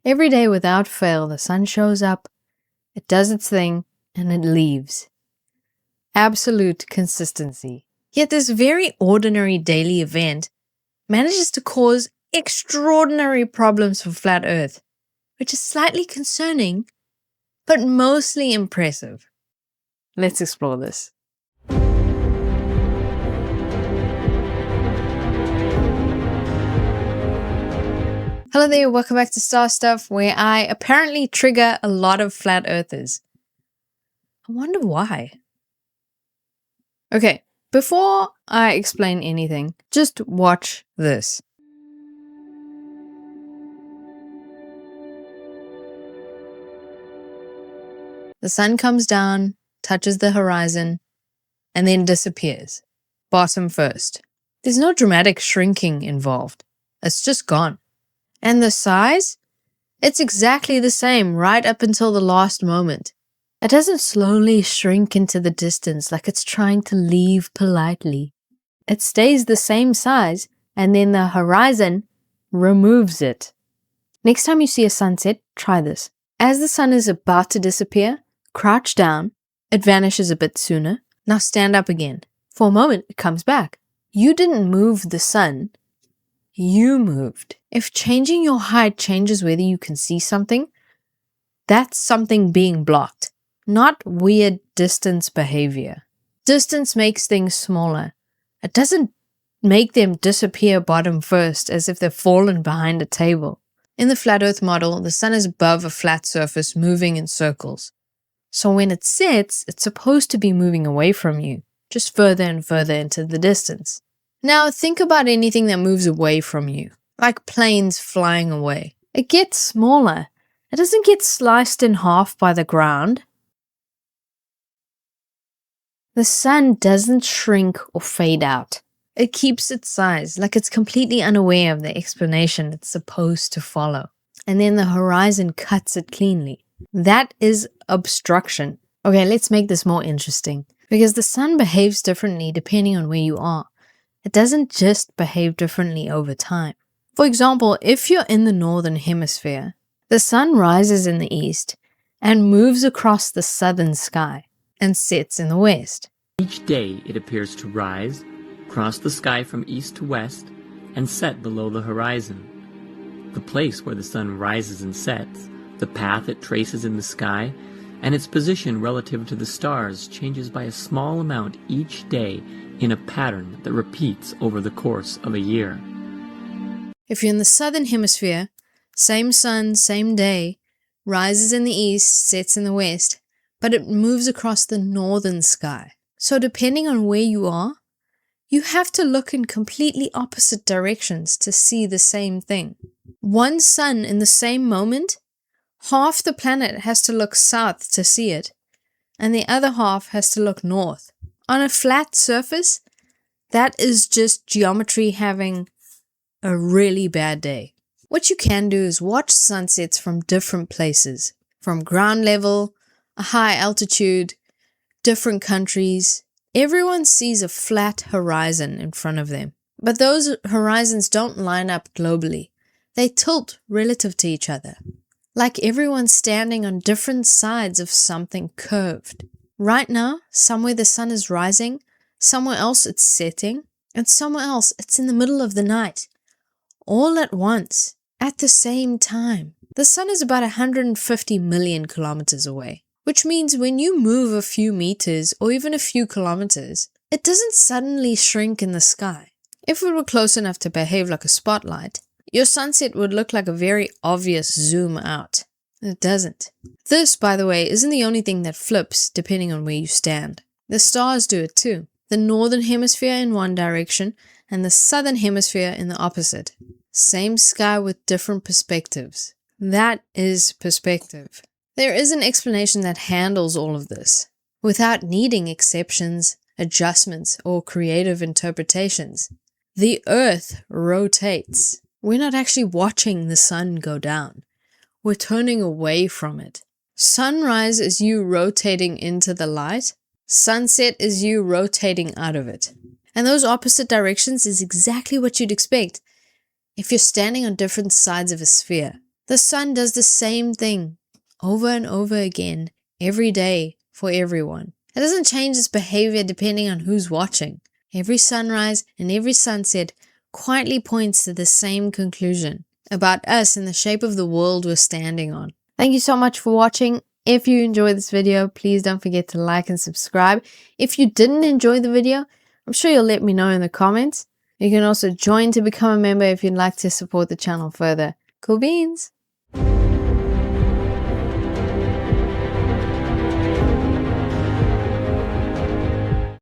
Every day without fail, the sun shows up, it does its thing, and it leaves. Absolute consistency. Yet this very ordinary daily event manages to cause extraordinary problems for flat Earth, which is slightly concerning, but mostly impressive. Let's explore this. Hello there, welcome back to Star Stuff, where I apparently trigger a lot of flat earthers. I wonder why. Okay, before I explain anything, just watch this. The sun comes down, touches the horizon, and then disappears. Bottom first. There's no dramatic shrinking involved. It's just gone. And the size? It's exactly the same right up until the last moment. It doesn't slowly shrink into the distance like it's trying to leave politely. It stays the same size, and then the horizon removes it. Next time you see a sunset, try this. As the sun is about to disappear, crouch down. It vanishes a bit sooner. Now stand up again. For a moment, it comes back. You didn't move the sun. You moved. If changing your height changes whether you can see something, that's something being blocked, not weird distance behavior. Distance makes things smaller. It doesn't make them disappear bottom first as if they've fallen behind a table. In the flat Earth model, the sun is above a flat surface moving in circles. So when it sets, it's supposed to be moving away from you, just further and further into the distance. Now think about anything that moves away from you, like planes flying away. It gets smaller. It doesn't get sliced in half by the ground. The sun doesn't shrink or fade out. It keeps its size, like it's completely unaware of the explanation it's supposed to follow. And then the horizon cuts it cleanly. That is obstruction. Okay, let's make this more interesting, because the sun behaves differently depending on where you are. It doesn't just behave differently over time. For example, if you're in the Northern Hemisphere, the sun rises in the east and moves across the southern sky and sets in the west. Each day it appears to rise, cross the sky from east to west, and set below the horizon. The place where the sun rises and sets, the path it traces in the sky, and its position relative to the stars changes by a small amount each day in a pattern that repeats over the course of a year. If you're in the Southern Hemisphere, same sun, same day, rises in the east, sets in the west, but it moves across the northern sky. So depending on where you are, you have to look in completely opposite directions to see the same thing. One sun in the same moment, half the planet has to look south to see it, and the other half has to look north. On a flat surface, that is just geometry having a really bad day. What you can do is watch sunsets from different places, from ground level, a high altitude, different countries. Everyone sees a flat horizon in front of them, but those horizons don't line up globally. They tilt relative to each other, like everyone's standing on different sides of something curved. Right now, somewhere the sun is rising, somewhere else it's setting, and somewhere else it's in the middle of the night. All at once, at the same time. The sun is about 150 million kilometers away, which means when you move a few meters or even a few kilometers, it doesn't suddenly shrink in the sky. If it were close enough to behave like a spotlight, your sunset would look like a very obvious zoom out. It doesn't. This, by the way, isn't the only thing that flips depending on where you stand. The stars do it too. The Northern Hemisphere in one direction and the Southern Hemisphere in the opposite. Same sky with different perspectives. That is perspective. There is an explanation that handles all of this, without needing exceptions, adjustments, or creative interpretations. The Earth rotates. We're not actually watching the sun go down. We're turning away from it. Sunrise is you rotating into the light. Sunset is you rotating out of it. And those opposite directions is exactly what you'd expect if you're standing on different sides of a sphere. The sun does the same thing over and over again every day for everyone. It doesn't change its behavior depending on who's watching. Every sunrise and every sunset quietly points to the same conclusion about us and the shape of the world we're standing on. Thank you so much for watching. If you enjoyed this video, please don't forget to like and subscribe. If you didn't enjoy the video, I'm sure you'll let me know in the comments. You can also join to become a member if you'd like to support the channel further. Cool beans!